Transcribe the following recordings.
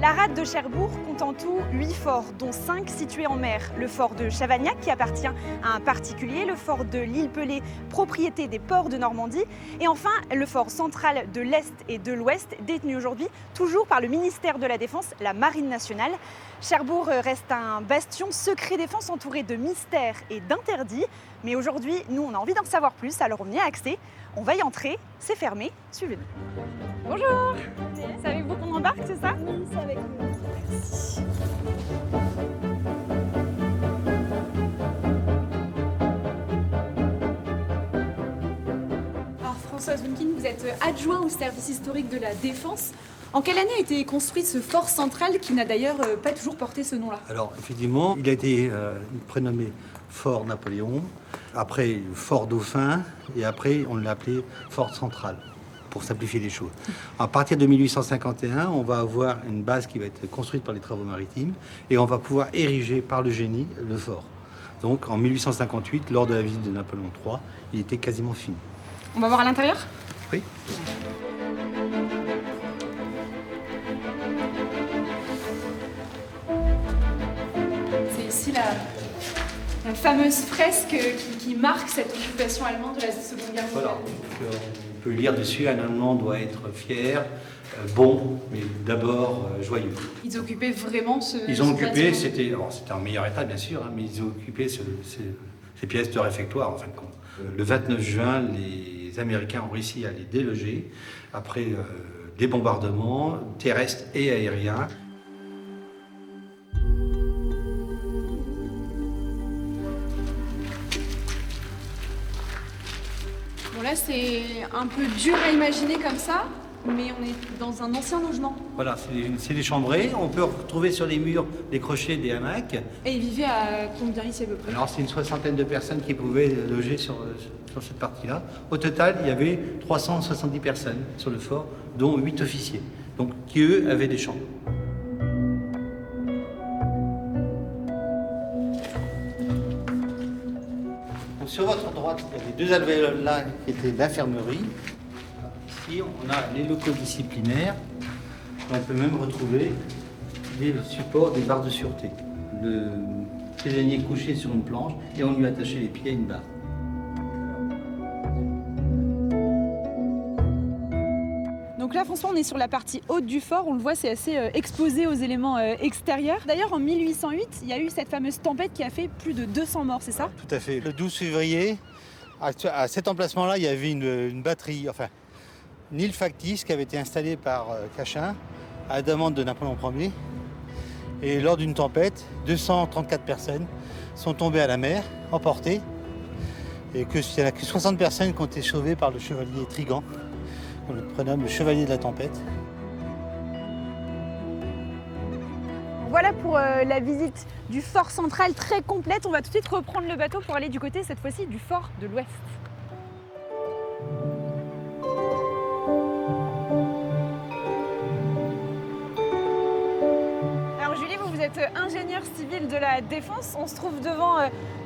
La rade de Cherbourg compte en tout 8 forts, dont 5 situés en mer. Le fort de Chavagnac, qui appartient à un particulier, le fort de l'île Pelée, propriété des ports de Normandie, et enfin le fort central de l'Est et de l'Ouest, détenu aujourd'hui toujours par le ministère de la Défense, la Marine nationale. Cherbourg reste un bastion secret défense entouré de mystères et d'interdits. Mais aujourd'hui, nous, on a envie d'en savoir plus, alors on y a accès. On va y entrer, c'est fermé, suivez-nous. Bonjour. C'est avec vous qu'on embarque, c'est ça? Oui, c'est avec nous. Merci. Alors Françoise Winkin, vous êtes adjoint au service historique de la Défense. En quelle année a été construit ce fort central qui n'a d'ailleurs pas toujours porté ce nom-là? Alors, effectivement, il a été prénommé Fort Napoléon, après Fort Dauphin, et après on l'a appelé Fort Central, pour simplifier les choses. À partir de 1851, on va avoir une base qui va être construite par les travaux maritimes, et on va pouvoir ériger par le génie le fort. Donc, en 1858, lors de la visite de Napoléon III, il était quasiment fini. On va voir à l'intérieur? Oui. C'est ici la fameuse fresque qui marque cette occupation allemande de la Seconde Guerre mondiale. Voilà, donc, on peut lire dessus, un Allemand doit être fier, bon, mais d'abord joyeux. Ils occupaient vraiment ce Ils ont occupé, bâtiment. c'était en meilleur état bien sûr, hein, mais ils ont occupé ces pièces de réfectoire en fin de compte. Le 29 juin, les Américains ont réussi à les déloger après des bombardements terrestres et aériens. Bon là c'est un peu dur à imaginer comme ça, mais on est dans un ancien logement. Voilà, c'est des chambrées. On peut retrouver sur les murs des crochets, des hamacs. Et ils vivaient à combien ici à peu près? Alors c'est une soixantaine de personnes qui pouvaient loger sur cette partie-là. Au total, il y avait 370 personnes sur le fort, dont 8 officiers, donc qui eux avaient des chambres. Donc, sur votre droite, il y avait deux alvéoles là qui étaient l'infirmerie. Ici, on a les locaux disciplinaires. On peut même retrouver les supports des barres de sûreté. Le prisonnier couché sur une planche et on lui attachait les pieds à une barre. Donc là, François, on est sur la partie haute du fort. On le voit, c'est assez exposé aux éléments extérieurs. D'ailleurs, en 1808, il y a eu cette fameuse tempête qui a fait plus de 200 morts, c'est ça? Tout à fait. Le 12 février, à cet emplacement-là, il y avait une batterie, enfin, une île factice qui avait été installée par Cachin à la demande de Napoléon Ier. Et lors d'une tempête, 234 personnes sont tombées à la mer, emportées. Et il n'y en a que 60 personnes qui ont été sauvées par le chevalier Trigan. On le prénomme le chevalier de la tempête. Voilà pour la visite du fort central très complète. On va tout de suite reprendre le bateau pour aller du côté, cette fois-ci, du fort de l'Ouest. Alors Julie, vous êtes ingénieure civile de la Défense. On se trouve devant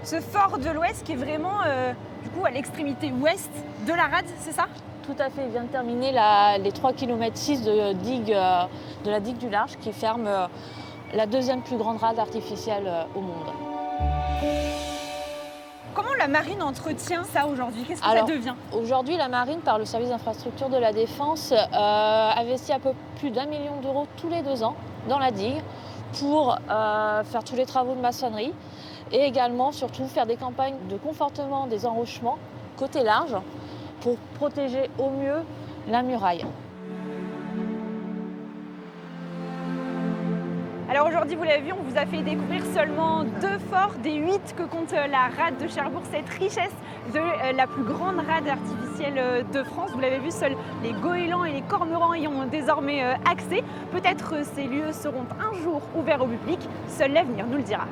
ce fort de l'Ouest qui est vraiment du coup à l'extrémité ouest de la rade, c'est ça? Tout à fait, il vient de terminer les 3,6 km de la digue du Large qui ferme la deuxième plus grande rade artificielle au monde. Comment la marine entretient ça aujourd'hui? Qu'est-ce que ça devient? Aujourd'hui, la marine, par le service d'infrastructure de la Défense, investit à peu plus d'1 million d'euros tous les 2 ans dans la digue pour faire tous les travaux de maçonnerie et également, surtout, faire des campagnes de confortement des enrochements côté large pour protéger au mieux la muraille. Alors aujourd'hui, vous l'avez vu, on vous a fait découvrir seulement 2 forts des 8 que compte la rade de Cherbourg, cette richesse de la plus grande rade artificielle de France. Vous l'avez vu, seuls les goélands et les cormorans y ont désormais accès. Peut-être ces lieux seront un jour ouverts au public, seul l'avenir nous le dira.